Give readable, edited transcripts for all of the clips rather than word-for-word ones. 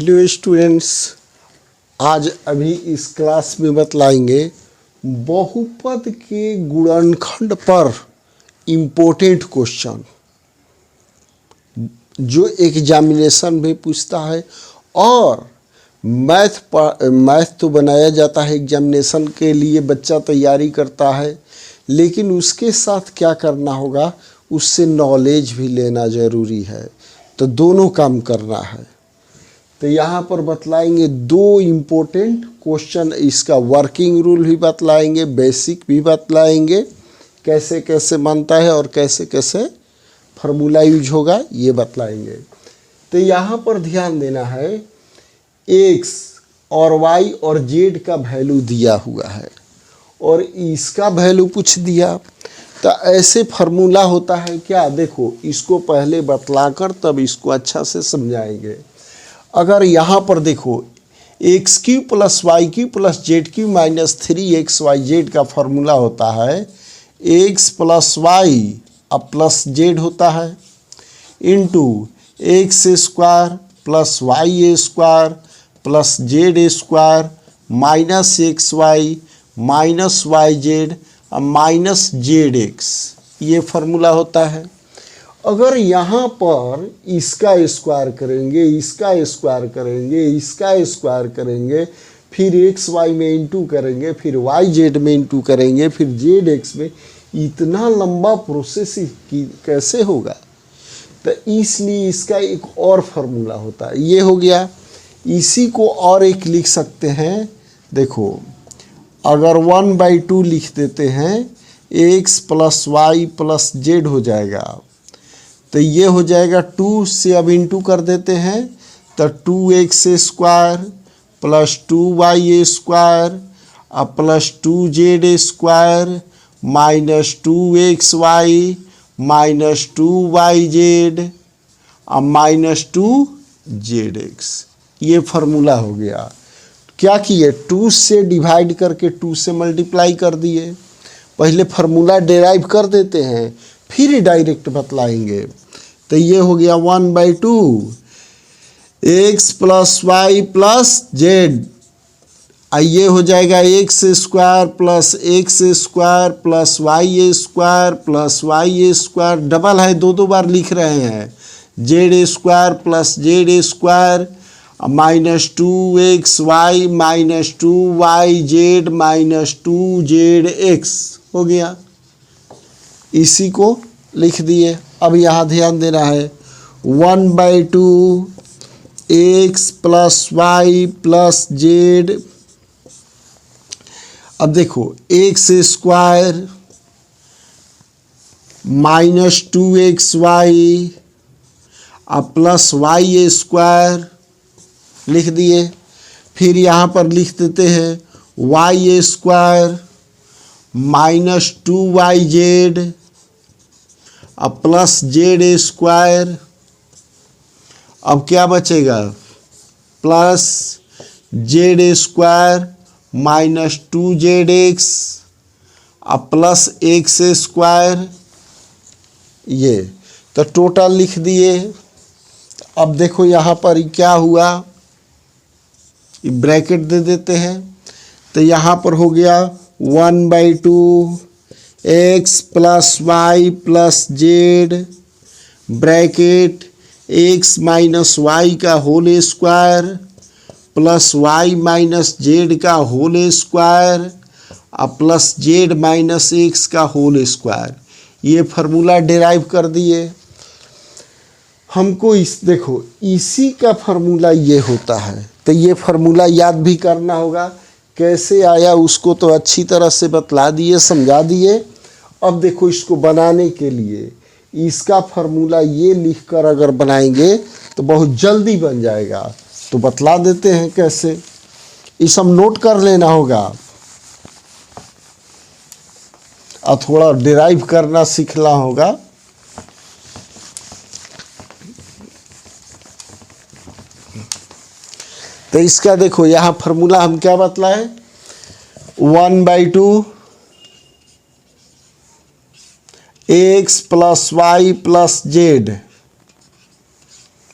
Hello students, आज अभी इस क्लास में बतलाएंगे बहुपद के गुणनखंड पर इम्पोर्टेंट क्वेश्चन जो एग्जामिनेशन में पूछता है। और मैथ तो बनाया जाता है एग्जामिनेशन के लिए, बच्चा तैयारी करता है, लेकिन उसके साथ क्या करना होगा, उससे नॉलेज भी लेना ज़रूरी है। तो दोनों काम करना है। तो यहाँ पर बतलाएंगे दो इम्पोर्टेंट क्वेश्चन, इसका वर्किंग रूल भी बतलाएंगे, बेसिक भी बतलाएंगे, कैसे कैसे बनता है और कैसे कैसे फार्मूला यूज होगा ये बतलाएंगे। तो यहाँ पर ध्यान देना है, एक्स और वाई और जेड का वैल्यू दिया हुआ है और इसका वैल्यू पूछ दिया। तो ऐसे फार्मूला होता है क्या, देखो इसको पहले बतलाकर तब इसको अच्छा से समझाएंगे। अगर यहाँ पर देखो x cube plus y cube plus z cube minus 3xyz का फार्मूला होता है एक्स प्लस वाई अब प्लस जेड होता है into x square plus y square plus z square minus x y minus y z minus z x, ये formula होता है। अगर यहाँ पर इसका स्क्वायर करेंगे, इसका स्क्वायर करेंगे, इसका स्क्वायर करेंगे, फिर एक्स वाई में इंटू करेंगे, फिर वाई जेड में इंटू करेंगे, फिर जेड एक्स में, इतना लंबा प्रोसेस कैसे होगा। तो इसलिए इसका एक और फार्मूला होता है, ये हो गया। इसी को और एक लिख सकते हैं, देखो अगर 1/2 लिख देते हैं, x plus y plus z हो जाएगा। तो ये हो जाएगा 2 से अब इंटू कर देते हैं, तो 2x square plus 2y square अब plus 2z square minus 2xy minus 2yz अब माइनस 2zx, ये फार्मूला हो गया। क्या किए, 2 से डिवाइड करके 2 से मल्टीप्लाई कर दिए। पहले फार्मूला डेराइव कर देते हैं फिर डायरेक्ट बतलाएंगे। तो ये हो गया 1/2 x plus y plus z, ये हो जाएगा x square plus y square, double है, दो बार लिख रहे हैं, z square plus z square minus 2xy minus 2yz minus 2zx हो गया। इसी को लिख दिए। अब यहाँ ध्यान देना है, 1/2 x plus y plus z, अब देखो एक्स स्क्वायर माइनस 2xy अब प्लस वाई स्क्वायर लिख दिए। फिर यहाँ पर लिख देते हैं वाई स्क्वायर माइनस 2yz अब प्लस जेड स्क्वायर, अब क्या बचेगा, plus z square minus 2zx अब प्लस एक्स स्क्वायर, ये तो टोटल लिख दिए। अब देखो यहाँ पर क्या हुआ, ब्रैकेट दे देते हैं। तो यहाँ पर हो गया 1/2 x plus y plus z bracket x minus y का whole square plus y minus z का होल स्क्वायर और प्लस जेड माइनस एक्स का होल स्क्वायर, ये फार्मूला डेराइव कर दिए। हमको देखो इसी का फार्मूला ये होता है, तो ये फार्मूला याद भी करना होगा। कैसे आया उसको तो अच्छी तरह से बतला दिए, समझा दिए। अब देखो इसको बनाने के लिए इसका फार्मूला ये लिखकर अगर बनाएंगे तो बहुत जल्दी बन जाएगा। तो बतला देते हैं कैसे, ये सब नोट कर लेना होगा और थोड़ा डिराइव करना सीखना होगा। तो इसका देखो यहाँ फार्मूला हम क्या बतलाए, 1/2 x plus y plus z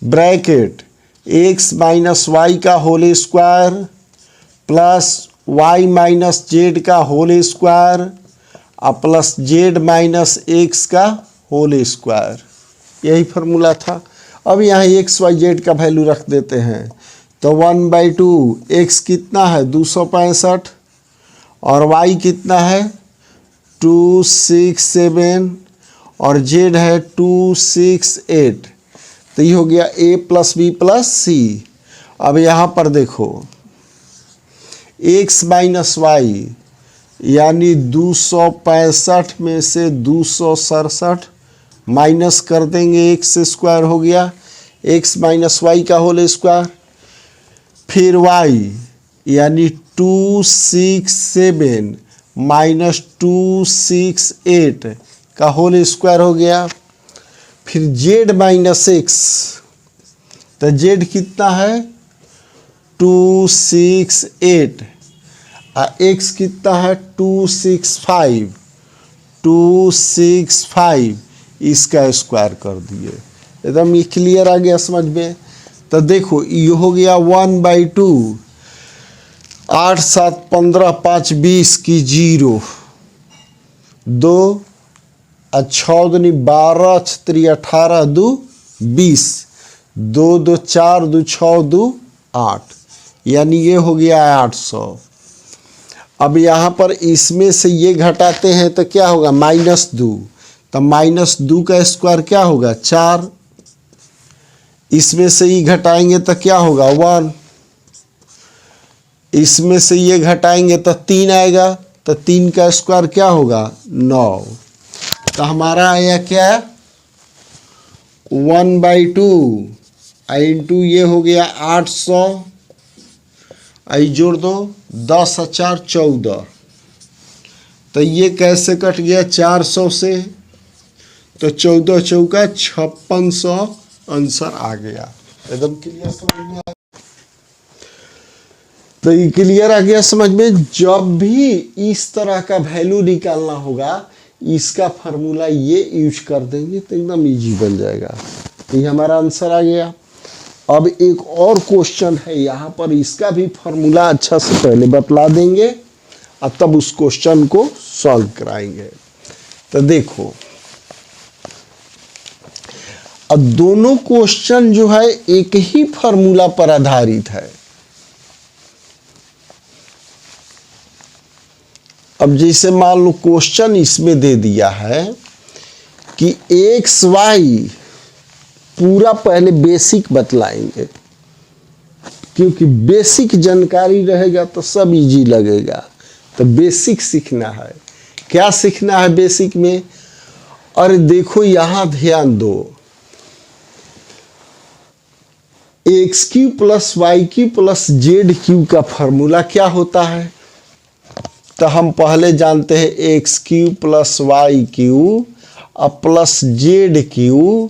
bracket x minus y का whole square plus y minus z का होल स्क्वायर और प्लस जेड माइनस एक्स का होल स्क्वायर, यही फार्मूला था। अब यहाँ एक्स वाई जेड का वैल्यू रख देते हैं तो 1/2 एक्स कितना है 265 और वाई कितना है 267 और जेड है 268, तो ये हो गया a प्लस बी प्लस सी। अब यहाँ पर देखो x माइनस वाई यानी 265 में से 267 माइनस कर देंगे, एक्स स्क्वायर हो गया x माइनस वाई का होल स्क्वायर, फिर y यानी 267 माइनस 268 का होल स्क्वायर हो गया, फिर z माइनस एक्स, तो z कितना है 268 और x कितना है 265, इसका स्क्वायर कर दिए। एकदम ये क्लियर आ गया समझ में। तो देखो ये हो गया 1/2, 8 7 15 5 20 की 0, 2 और 6 दूनी 12 6 18 2 20, 2 2 4 2 6 2 8, यानी ये हो गया 800। अब यहाँ पर इसमें से ये घटाते हैं तो क्या होगा -2, तो -2 का स्क्वायर क्या होगा 4, इसमें से ये घटाएंगे तो क्या होगा 1, इसमें से ये घटाएंगे तो 3 आएगा, तो 3 का स्क्वायर क्या होगा 9, तो हमारा आया क्या 1/2 इंटू ये हो गया 800, आई जोड़ दो 10 और 4 14, तो ये कैसे कट गया 400 से, तो 14 चौका 5600 आंसर आ गया। एकदम क्लियर समझ में आया। तो ये क्लियर आ गया समझ में। जब भी इस तरह का वैल्यू निकालना होगा इसका फार्मूला ये यूज कर देंगे तो एकदम इजी बन जाएगा। तो ये हमारा आंसर आ गया। अब एक और क्वेश्चन है यहाँ पर, इसका भी फार्मूला अच्छा से पहले बतला देंगे और तब उस क्वेश्चन को सॉल्व कराएंगे। तो देखो अब दोनों क्वेश्चन जो है एक ही फार्मूला पर आधारित है। अब जैसे मान लो क्वेश्चन इसमें दे दिया है कि एक्स वाई, पूरा पहले बेसिक बतलाएंगे क्योंकि बेसिक जानकारी रहेगा तो सब इजी लगेगा। तो बेसिक सीखना है। क्या सीखना है बेसिक में? अरे देखो यहाँ ध्यान दो, x cube plus y cube plus z cube का फॉर्मूला क्या होता है? तो हम पहले जानते हैं x cube plus y cube और प्लस जेड क्यू।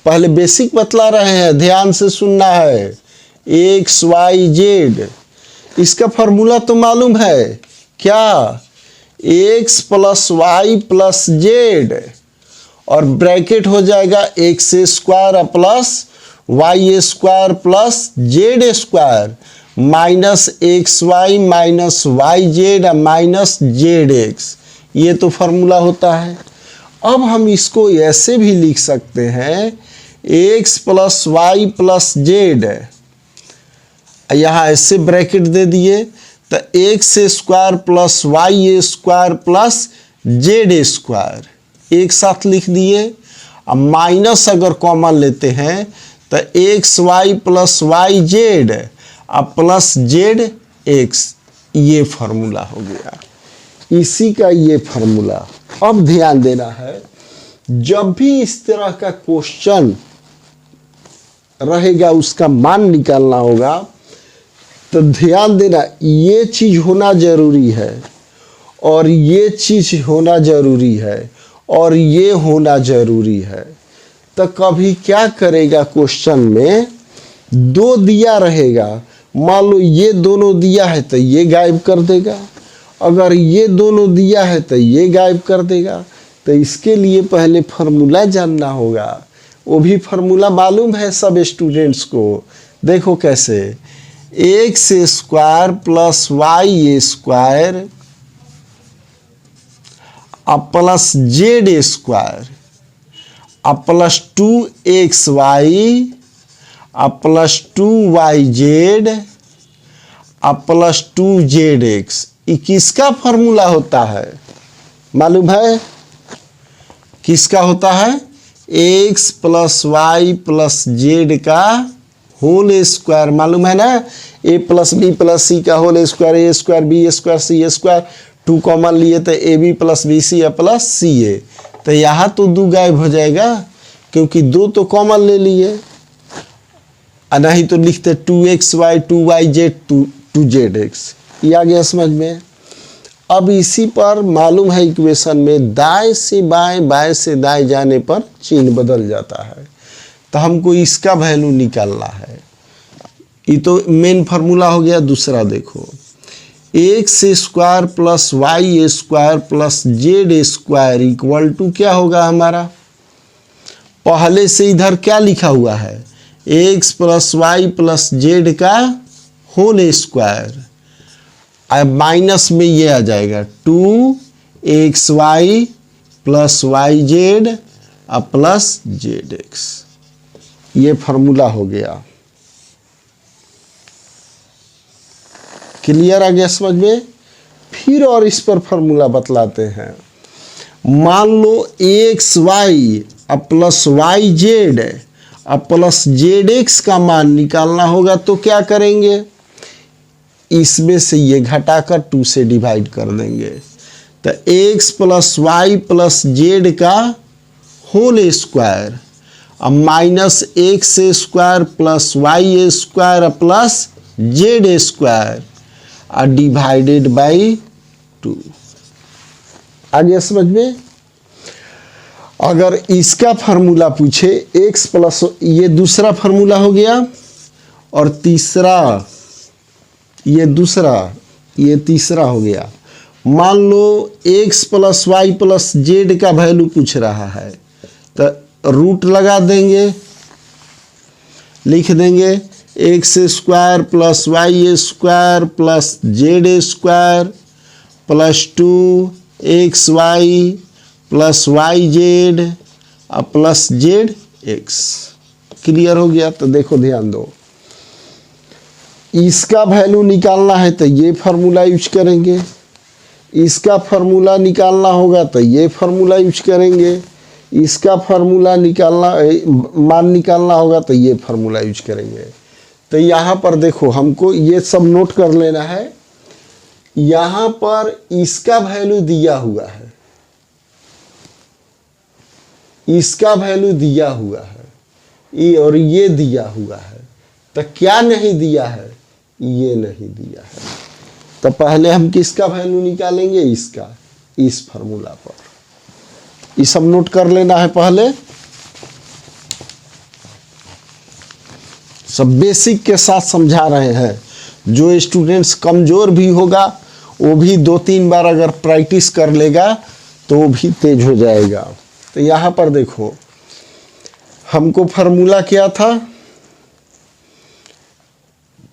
पहले बेसिक बतला रहे हैं, ध्यान से सुनना है। एक्स वाई जेड, इसका फॉर्मूला तो मालूम है क्या? X plus y plus z और ब्रैकेट हो जाएगा x square plus y square plus z square minus x y minus y z minus z x. ये तो फार्मूला होता है। अब हम इसको ऐसे भी लिख सकते हैं, x plus y plus z, यहाँ ऐसे ब्रैकेट दे दिए तो x square plus y square plus z square एक साथ लिख दिए। अब माइनस अगर कॉमन लेते हैं तो x y plus y z अब प्लस जेड एक्स, ये फार्मूला हो गया। इसी का ये फार्मूला। अब ध्यान देना है, जब भी इस तरह का क्वेश्चन रहेगा उसका मान निकालना होगा तो ध्यान देना, ये चीज होना जरूरी है और ये चीज होना जरूरी है और ये होना जरूरी है। तो कभी क्या करेगा, क्वेश्चन में दो दिया रहेगा, मान लो ये दोनों दिया है तो ये गायब कर देगा, अगर ये दोनों दिया है तो ये गायब कर देगा। तो इसके लिए पहले फार्मूला जानना होगा। वो भी फार्मूला मालूम है सब स्टूडेंट्स को, देखो कैसे, x square plus y square अब प्लस जेड स्क्वायर अब प्लस 2xy अब प्लस 2yz अब प्लस 2zx, ये किसका फॉर्मूला होता है मालूम है? किसका होता है? x plus y plus z का होल स्क्वायर, मालूम है ना? a plus b plus c का whole square, a square b square c square, 2 common लिए तो a b plus b c plus c a, तो यहाँ तो 2 गायब हो जाएगा क्योंकि 2 तो कॉमन ले लिए, नहीं तो लिखते 2xy 2yz 2zx। ये आ गया समझ में? अब इसी पर मालूम है इक्वेशन में दाएं से बाएं बाएं से दाएं जाने पर चिन्ह बदल जाता है, तो हमको इसका वैल्यू निकालना है। ये तो मेन फार्मूला हो गया। दूसरा देखो, x square plus y square plus z square equal to क्या होगा हमारा? पहले से इधर क्या लिखा हुआ है? X plus y plus z का होल स्क्वायर, अब माइनस में ये आ जाएगा 2xy प्लस वाई जेड अब प्लस जेड एक्स। ये फार्मूला हो गया। क्लियर आ गया समझ में? फिर और इस पर फार्मूला बतलाते हैं। मान लो xy अब प्लस वाई जेड अब प्लस जेड एक्स का मान निकालना होगा, तो क्या करेंगे? इसमें से ये घटाकर 2 से डिवाइड कर देंगे, तो x plus y plus z का होल स्क्वायर अब minus x square plus y square plus z square और डिवाइडेड बाई 2। आ गया समझ में? अगर इसका फार्मूला पूछे x प्लस, ये दूसरा फार्मूला हो गया, और तीसरा ये दूसरा, ये तीसरा हो गया। मान लो x plus y plus z का वैल्यू पूछ रहा है, तो रूट लगा देंगे, लिख देंगे x square plus y square plus z square plus 2xy plus y z plus z x. Clear हो गया? तो देखो ध्यान दो, इसका वैल्यू निकालना है तो ये फार्मूला यूज करेंगे, इसका फार्मूला निकालना होगा तो ये फार्मूला यूज करेंगे, इसका फार्मूला निकालना मान निकालना होगा तो ये फार्मूला यूज करेंगे। तो यहाँ पर देखो, हमको ये सब नोट कर लेना है। यहाँ पर इसका वैल्यू दिया हुआ है, इसका वैल्यू दिया हुआ है, ये और ये दिया हुआ है, तो क्या नहीं दिया है? ये नहीं दिया है। तो पहले हम किसका वैल्यू निकालेंगे? इसका, इस फार्मूला पर। ये सब नोट कर लेना है पहले, सब बेसिक के साथ समझा रहे हैं। जो स्टूडेंट्स कमज़ोर भी होगा वो भी 2-3 बार अगर प्रैक्टिस कर लेगा तो वो भी तेज हो जाएगा। तो यहाँ पर देखो, हमको फार्मूला क्या था?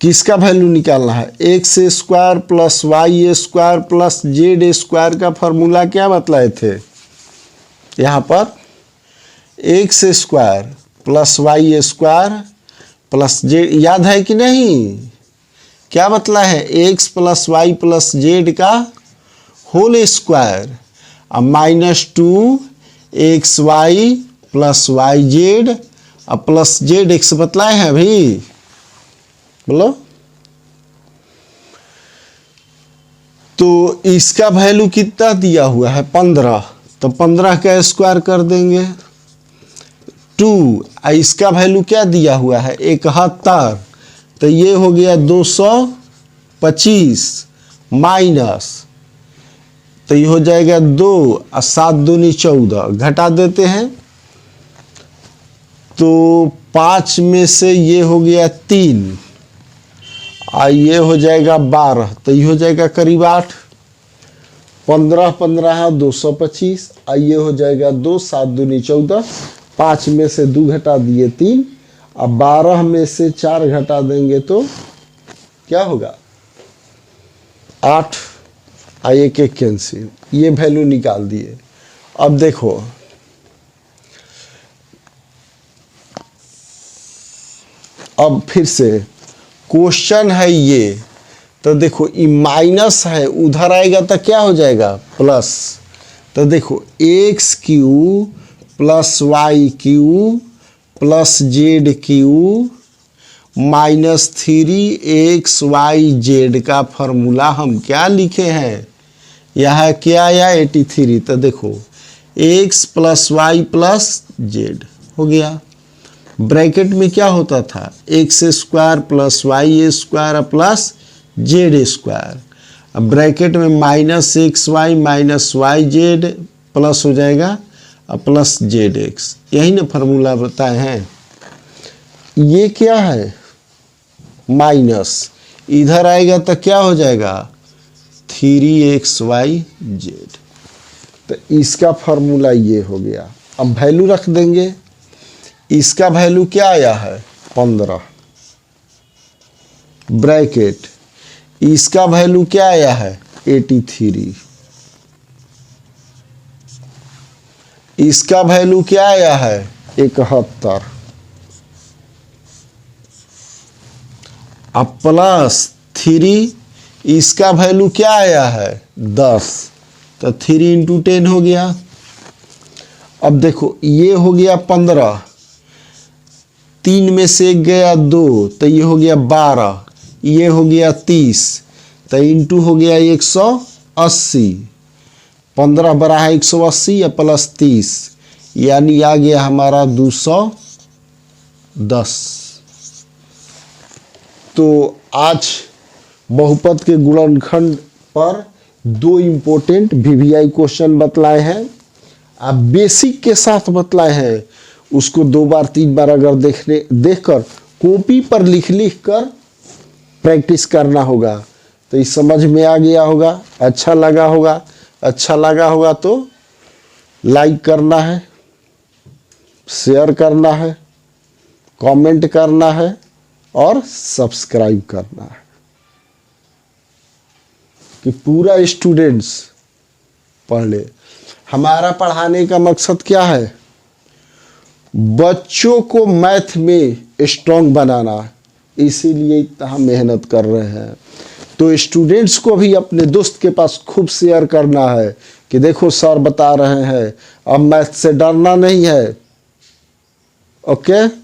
किसका वैल्यू निकालना है? X square plus y square plus z square का फार्मूला क्या बतलाए थे? यहाँ पर x square plus y square plus z, याद है कि नहीं? क्या बतला है? X plus y plus z का होल स्क्वायर अब minus 2xy plus y z अब प्लस जेड एक्स बतलाए हैं अभी, बोलो। तो इसका वैल्यू कितना दिया हुआ है? 15, तो 15 का स्क्वायर कर देंगे 2। इसका वैल्यू क्या दिया हुआ है? 71, तो ये हो गया 225 माइनस, तो ये हो जाएगा 2 और 7 दूनी 14, घटा देते हैं तो 5 में से ये हो गया 3 और ये हो जाएगा 12, तो ये हो जाएगा करीब 8। 15 15 225 और ये हो जाएगा 2 7 दूनी 14, 5 में से 2 घटा दिए 3 अब 12 में से 4 घटा देंगे तो क्या होगा 8, एक एक कैंसिल, ये वैल्यू निकाल दिए। अब देखो अब फिर से क्वेश्चन है ये, तो देखो ये माइनस है, उधर आएगा तो क्या हो जाएगा प्लस। तो देखो x cube plus y cube plus z cube minus 3xyz का फॉर्मूला हम क्या लिखे हैं, यह क्या आया 83। तो देखो x plus y plus z हो गया। ब्रैकेट में क्या होता था x square plus y square plus z square. अब ब्रैकेट में minus x y minus y z plus हो जाएगा और प्लस जेड एक्स, यही ना फार्मूला बताए हैं। ये क्या है माइनस, इधर आएगा तो क्या हो जाएगा 3xyz। तो इसका फार्मूला ये हो गया। अब वैल्यू रख देंगे, इसका वैल्यू क्या आया है 15 ब्रैकेट, इसका वैल्यू क्या आया है 83, इसका वैल्यू क्या आया है 71, अब प्लस 3, इसका वैल्यू क्या आया है 10, तो 3 इंटू 10 हो गया। अब देखो ये हो गया 15, 3 में से 1 गया 2, तो ये हो गया 12, ये हो गया 30, तो इंटू हो गया 180, 15 बड़ा है 180 या प्लस 30, यानी आ गया हमारा 210। तो आज बहुपद के गुणनखंड पर 2 इम्पोर्टेंट वीवीआई क्वेश्चन बतलाए हैं। आप बेसिक के साथ बतलाए हैं, उसको 2 बार 3 बार अगर देखकर कॉपी पर लिख कर प्रैक्टिस करना होगा तो ये समझ में आ गया होगा, अच्छा लगा होगा। अच्छा लगा होगा तो लाइक करना है, शेयर करना है, कमेंट करना है और सब्सक्राइब करना है कि पूरा स्टूडेंट्स पढ़ ले। हमारा पढ़ाने का मकसद क्या है, बच्चों को मैथ में स्ट्रांग बनाना, इसीलिए इतना हम मेहनत कर रहे हैं। तो स्टूडेंट्स को भी अपने दोस्त के पास खूब शेयर करना है कि देखो सर बता रहे हैं, अब मैथ से डरना नहीं है। ओके।